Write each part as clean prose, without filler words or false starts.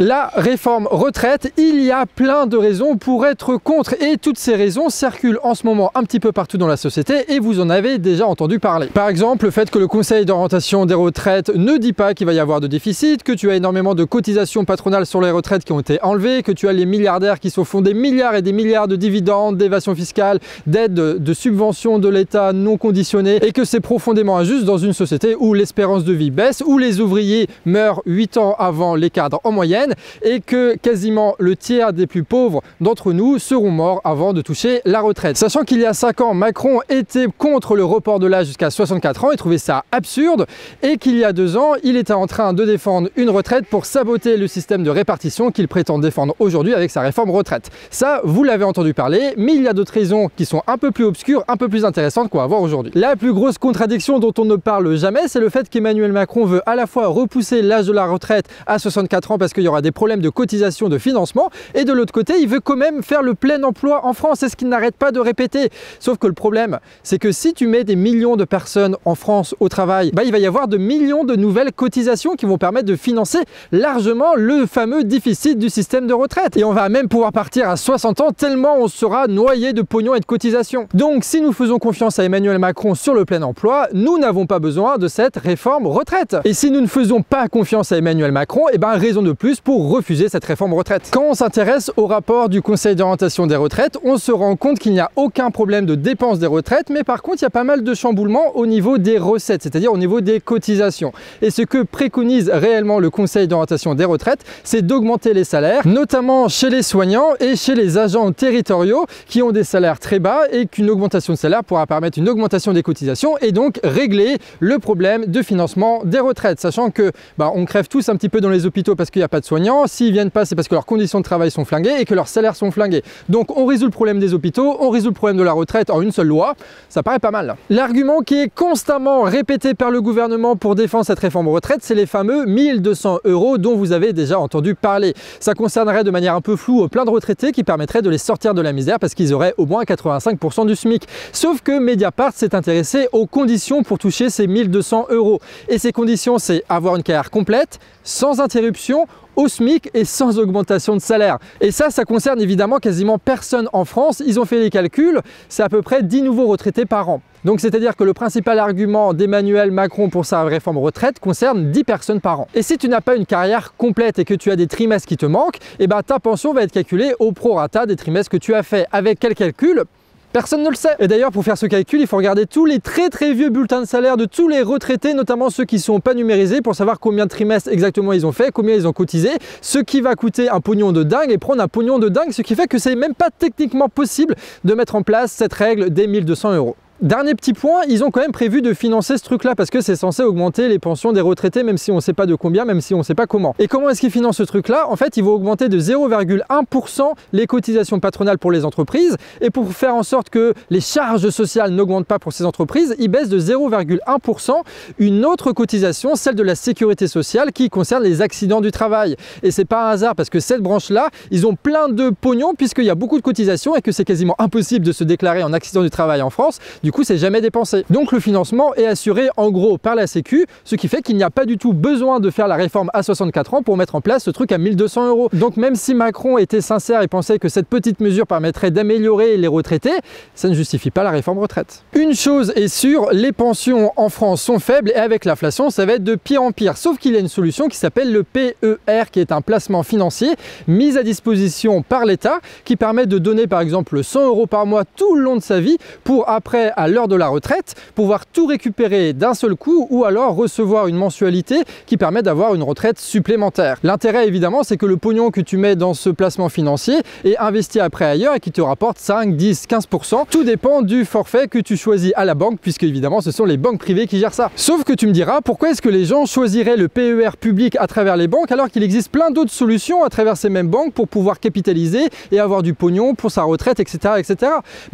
La réforme retraite, il y a plein de raisons pour être contre et toutes ces raisons circulent en ce moment un petit peu partout dans la société et vous en avez déjà entendu parler. Par exemple, le fait que le Conseil d'orientation des retraites ne dit pas qu'il va y avoir de déficit, que tu as énormément de cotisations patronales sur les retraites qui ont été enlevées, que tu as les milliardaires qui se font des milliards et des milliards de dividendes, d'évasion fiscale, d'aides, de subventions de l'État non conditionnées et que c'est profondément injuste dans une société où l'espérance de vie baisse, où les ouvriers meurent 8 ans avant les cadres en moyenne et que quasiment le tiers des plus pauvres d'entre nous seront morts avant de toucher la retraite. Sachant qu'il y a 5 ans, Macron était contre le report de l'âge jusqu'à 64 ans et trouvait ça absurde et qu'il y a 2 ans, il était en train de défendre une retraite pour saboter le système de répartition qu'il prétend défendre aujourd'hui avec sa réforme retraite. Ça, vous l'avez entendu parler, mais il y a d'autres raisons qui sont un peu plus obscures, un peu plus intéressantes qu'on va voir aujourd'hui. La plus grosse contradiction dont on ne parle jamais, c'est le fait qu'Emmanuel Macron veut à la fois repousser l'âge de la retraite à 64 ans parce qu'il y aura des problèmes de cotisation, de financement, et de l'autre côté, il veut quand même faire le plein emploi en France, c'est ce qu'il n'arrête pas de répéter. Sauf que le problème, c'est que si tu mets des millions de personnes en France au travail, il va y avoir de millions de nouvelles cotisations qui vont permettre de financer largement le fameux déficit du système de retraite. Et on va même pouvoir partir à 60 ans tellement on sera noyé de pognon et de cotisations. Donc si nous faisons confiance à Emmanuel Macron sur le plein emploi, nous n'avons pas besoin de cette réforme retraite. Et si nous ne faisons pas confiance à Emmanuel Macron, raison de plus pour refuser cette réforme retraite. Quand on s'intéresse au rapport du Conseil d'orientation des retraites, on se rend compte qu'il n'y a aucun problème de dépense des retraites, mais par contre il y a pas mal de chamboulements au niveau des recettes, c'est-à-dire au niveau des cotisations. Et ce que préconise réellement le Conseil d'orientation des retraites, c'est d'augmenter les salaires, notamment chez les soignants et chez les agents territoriaux qui ont des salaires très bas et qu'une augmentation de salaire pourra permettre une augmentation des cotisations et donc régler le problème de financement des retraites, sachant que on crève tous un petit peu dans les hôpitaux parce qu'il n'y a pas de soignants, s'ils viennent pas c'est parce que leurs conditions de travail sont flinguées et que leurs salaires sont flingués. Donc on résout le problème des hôpitaux, on résout le problème de la retraite en une seule loi, ça paraît pas mal. L'argument qui est constamment répété par le gouvernement pour défendre cette réforme retraite, c'est les fameux 1200 € dont vous avez déjà entendu parler. Ça concernerait de manière un peu floue plein de retraités qui permettrait de les sortir de la misère parce qu'ils auraient au moins 85% du SMIC. Sauf que Mediapart s'est intéressé aux conditions pour toucher ces 1200 €. Et ces conditions, c'est avoir une carrière complète, sans interruption, au SMIC et sans augmentation de salaire. Et ça concerne évidemment quasiment personne en France. Ils ont fait les calculs, c'est à peu près 10 nouveaux retraités par an. Donc c'est-à-dire que le principal argument d'Emmanuel Macron pour sa réforme retraite concerne 10 personnes par an. Et si tu n'as pas une carrière complète et que tu as des trimestres qui te manquent, ta pension va être calculée au prorata des trimestres que tu as fait. Avec quel calcul ? Personne ne le sait. Et d'ailleurs, pour faire ce calcul, il faut regarder tous les très vieux bulletins de salaire de tous les retraités, notamment ceux qui ne sont pas numérisés, pour savoir combien de trimestres exactement ils ont fait, combien ils ont cotisé, ce qui va coûter un pognon de dingue et prendre un pognon de dingue, ce qui fait que c'est même pas techniquement possible de mettre en place cette règle des 1200 €. Dernier petit point, ils ont quand même prévu de financer ce truc-là parce que c'est censé augmenter les pensions des retraités, même si on ne sait pas de combien, même si on ne sait pas comment. Et comment est-ce qu'ils financent ce truc-là? En fait, ils vont augmenter de 0,1% les cotisations patronales pour les entreprises et pour faire en sorte que les charges sociales n'augmentent pas pour ces entreprises, ils baissent de 0,1% une autre cotisation, celle de la sécurité sociale qui concerne les accidents du travail. Et c'est pas un hasard parce que cette branche-là, ils ont plein de pognon puisqu'il y a beaucoup de cotisations et que c'est quasiment impossible de se déclarer en accident du travail en France. Du coup, c'est jamais dépensé. Donc le financement est assuré en gros par la Sécu, ce qui fait qu'il n'y a pas du tout besoin de faire la réforme à 64 ans pour mettre en place ce truc à 1200 €. Donc même si Macron était sincère et pensait que cette petite mesure permettrait d'améliorer les retraités, ça ne justifie pas la réforme retraite. Une chose est sûre, les pensions en France sont faibles et avec l'inflation, ça va être de pire en pire. Sauf qu'il y a une solution qui s'appelle le PER, qui est un placement financier mis à disposition par l'État, qui permet de donner par exemple 100 € par mois tout le long de sa vie pour après, à l'heure de la retraite, pouvoir tout récupérer d'un seul coup ou alors recevoir une mensualité qui permet d'avoir une retraite supplémentaire. L'intérêt évidemment, c'est que le pognon que tu mets dans ce placement financier est investi après ailleurs et qui te rapporte 5, 10, 15%. Tout dépend du forfait que tu choisis à la banque puisque évidemment ce sont les banques privées qui gèrent ça. Sauf que tu me diras, pourquoi est-ce que les gens choisiraient le PER public à travers les banques alors qu'il existe plein d'autres solutions à travers ces mêmes banques pour pouvoir capitaliser et avoir du pognon pour sa retraite, etc. etc.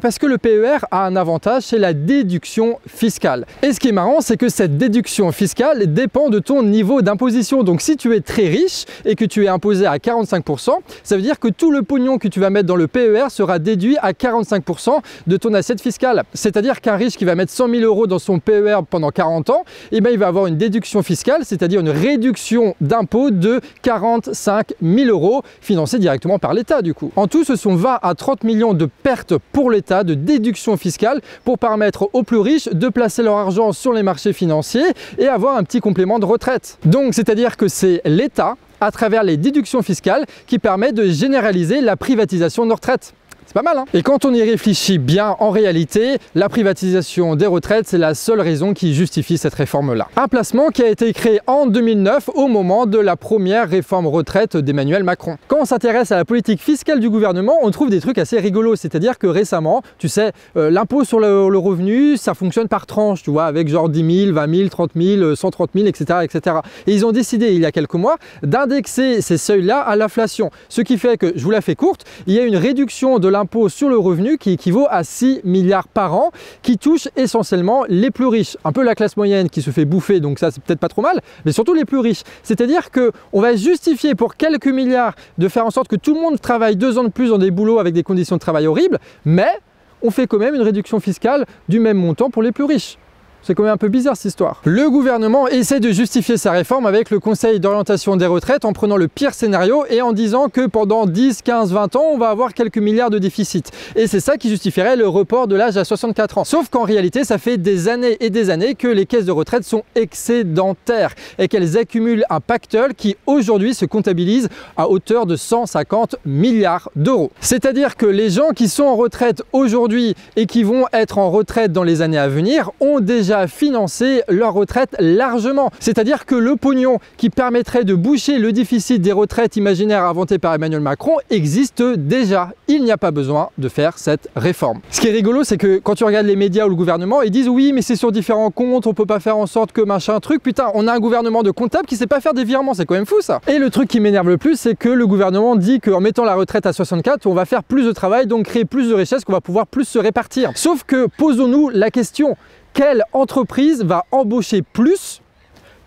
Parce que le PER a un avantage, c'est la déduction fiscale. Et ce qui est marrant, c'est que cette déduction fiscale dépend de ton niveau d'imposition. Donc si tu es très riche et que tu es imposé à 45%, ça veut dire que tout le pognon que tu vas mettre dans le PER sera déduit à 45% de ton assiette fiscale. C'est-à-dire qu'un riche qui va mettre 100 000 € dans son PER pendant 40 ans, eh bien, il va avoir une déduction fiscale, c'est-à-dire une réduction d'impôt de 45 000 € financée directement par l'État du coup. En tout, ce sont 20 à 30 millions de pertes pour l'État de déduction fiscale pour permettre aux plus riches de placer leur argent sur les marchés financiers et avoir un petit complément de retraite. Donc, c'est-à-dire que c'est l'État, à travers les déductions fiscales, qui permet de généraliser la privatisation de nos retraites. C'est pas mal, hein? Et quand on y réfléchit bien, en réalité, la privatisation des retraites, c'est la seule raison qui justifie cette réforme-là. Un placement qui a été créé en 2009 au moment de la première réforme retraite d'Emmanuel Macron. Quand on s'intéresse à la politique fiscale du gouvernement, on trouve des trucs assez rigolos. C'est-à-dire que récemment, tu sais, l'impôt sur le revenu, ça fonctionne par tranche, tu vois, avec genre 10 000, 20 000, 30 000, 130 000, etc., etc. Et ils ont décidé, il y a quelques mois, d'indexer ces seuils-là à l'inflation. Ce qui fait que, je vous la fais courte, il y a une réduction de l'impôt sur le revenu qui équivaut à 6 milliards par an, qui touche essentiellement les plus riches. Un peu la classe moyenne qui se fait bouffer, donc ça c'est peut-être pas trop mal, mais surtout les plus riches. C'est-à-dire qu'on va justifier pour quelques milliards de faire en sorte que tout le monde travaille 2 ans de plus dans des boulots avec des conditions de travail horribles, mais on fait quand même une réduction fiscale du même montant pour les plus riches. C'est quand même un peu bizarre cette histoire. Le gouvernement essaie de justifier sa réforme avec le Conseil d'orientation des retraites en prenant le pire scénario et en disant que pendant 10, 15, 20 ans, on va avoir quelques milliards de déficit. Et c'est ça qui justifierait le report de l'âge à 64 ans. Sauf qu'en réalité, ça fait des années et des années que les caisses de retraite sont excédentaires et qu'elles accumulent un pactole qui aujourd'hui se comptabilise à hauteur de 150 milliards d'euros. C'est-à-dire que les gens qui sont en retraite aujourd'hui et qui vont être en retraite dans les années à venir ont déjà financer leur retraite largement. C'est-à-dire que le pognon qui permettrait de boucher le déficit des retraites imaginaires inventé par Emmanuel Macron existe déjà. Il n'y a pas besoin de faire cette réforme. Ce qui est rigolo, c'est que quand tu regardes les médias ou le gouvernement, ils disent oui, mais c'est sur différents comptes, on peut pas faire en sorte que machin truc. Putain, on a un gouvernement de comptables qui sait pas faire des virements, c'est quand même fou ça. Et le truc qui m'énerve le plus, c'est que le gouvernement dit qu'en mettant la retraite à 64, on va faire plus de travail, donc créer plus de richesses, qu'on va pouvoir plus se répartir. Sauf que posons-nous la question. Quelle entreprise va embaucher plus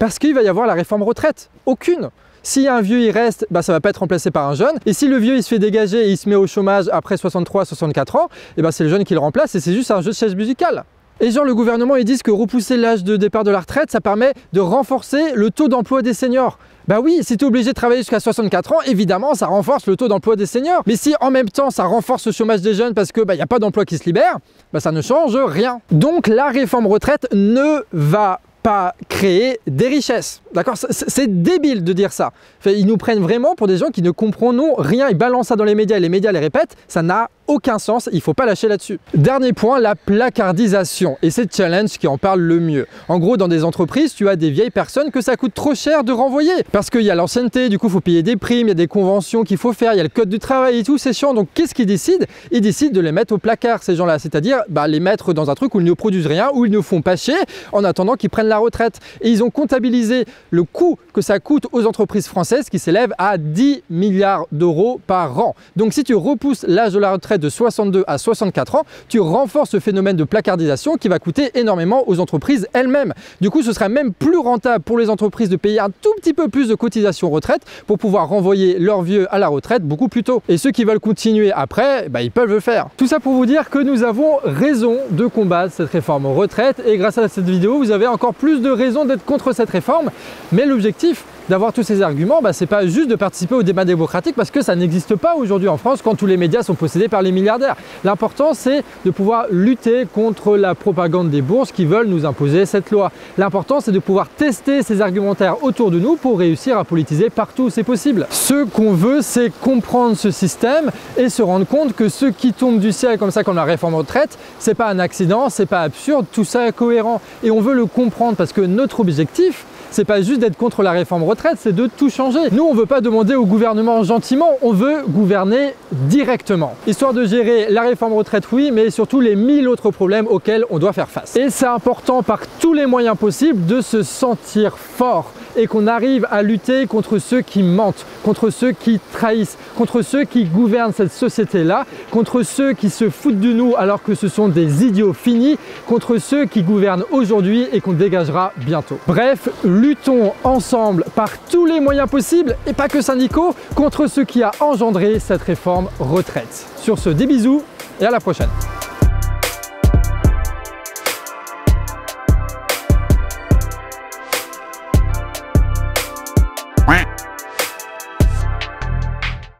parce qu'il va y avoir la réforme retraite? Aucune. Si un vieux il reste, bah, ça ne va pas être remplacé par un jeune. Et si le vieux il se fait dégager et il se met au chômage après 63-64 ans, et bah, c'est le jeune qui le remplace et c'est juste un jeu de chaise musicale. Et genre le gouvernement ils disent que repousser l'âge de départ de la retraite, ça permet de renforcer le taux d'emploi des seniors. Bah oui, si tu es obligé de travailler jusqu'à 64 ans, évidemment, ça renforce le taux d'emploi des seniors. Mais si en même temps, ça renforce le chômage des jeunes parce que n'y a pas d'emploi qui se libère, bah ça ne change rien. Donc la réforme retraite ne va pas créer des richesses. D'accord? C'est débile de dire ça. Enfin, ils nous prennent vraiment pour des gens qui ne comprennent rien. Ils balancent ça dans les médias et les médias les répètent. Ça n'a aucun sens. Il ne faut pas lâcher là-dessus. Dernier point, la placardisation. Et c'est Challenge qui en parle le mieux. En gros, dans des entreprises, tu as des vieilles personnes que ça coûte trop cher de renvoyer. Parce qu'il y a l'ancienneté, du coup, il faut payer des primes, il y a des conventions qu'il faut faire, il y a le code du travail et tout, c'est chiant. Donc, qu'est-ce qu'ils décident? Ils décident de les mettre au placard, ces gens-là. C'est-à-dire, les mettre dans un truc où ils ne produisent rien, où ils ne font pas chier, en attendant qu'ils prennent la retraite. Et ils ont comptabilisé le coût que ça coûte aux entreprises françaises qui s'élève à 10 milliards d'euros par an. Donc si tu repousses l'âge de la retraite de 62 à 64 ans, tu renforces ce phénomène de placardisation qui va coûter énormément aux entreprises elles-mêmes. Du coup, ce serait même plus rentable pour les entreprises de payer un tout petit peu plus de cotisations retraite pour pouvoir renvoyer leurs vieux à la retraite beaucoup plus tôt. Et ceux qui veulent continuer après, ils peuvent le faire. Tout ça pour vous dire que nous avons raison de combattre cette réforme retraite et grâce à cette vidéo, vous avez encore plus de raisons d'être contre cette réforme. Mais l'objectif d'avoir tous ces arguments, c'est pas juste de participer au débat démocratique parce que ça n'existe pas aujourd'hui en France quand tous les médias sont possédés par les milliardaires. L'important, c'est de pouvoir lutter contre la propagande des bourses qui veulent nous imposer cette loi. L'important, c'est de pouvoir tester ces argumentaires autour de nous pour réussir à politiser partout où c'est possible. Ce qu'on veut, c'est comprendre ce système et se rendre compte que ce qui tombe du ciel comme ça, comme la réforme retraite, c'est pas un accident, c'est pas absurde, tout ça est cohérent. Et on veut le comprendre parce que notre objectif, c'est pas juste d'être contre la réforme retraite, c'est de tout changer. Nous, on veut pas demander au gouvernement gentiment, on veut gouverner directement. Histoire de gérer la réforme retraite, oui, mais surtout les 1000 autres problèmes auxquels on doit faire face. Et c'est important par tous les moyens possibles de se sentir fort et qu'on arrive à lutter contre ceux qui mentent, contre ceux qui trahissent, contre ceux qui gouvernent cette société-là, contre ceux qui se foutent de nous alors que ce sont des idiots finis, contre ceux qui gouvernent aujourd'hui et qu'on dégagera bientôt. Bref, luttons ensemble par tous les moyens possibles, et pas que syndicaux, contre ce qui a engendré cette réforme retraite. Sur ce, des bisous et à la prochaine.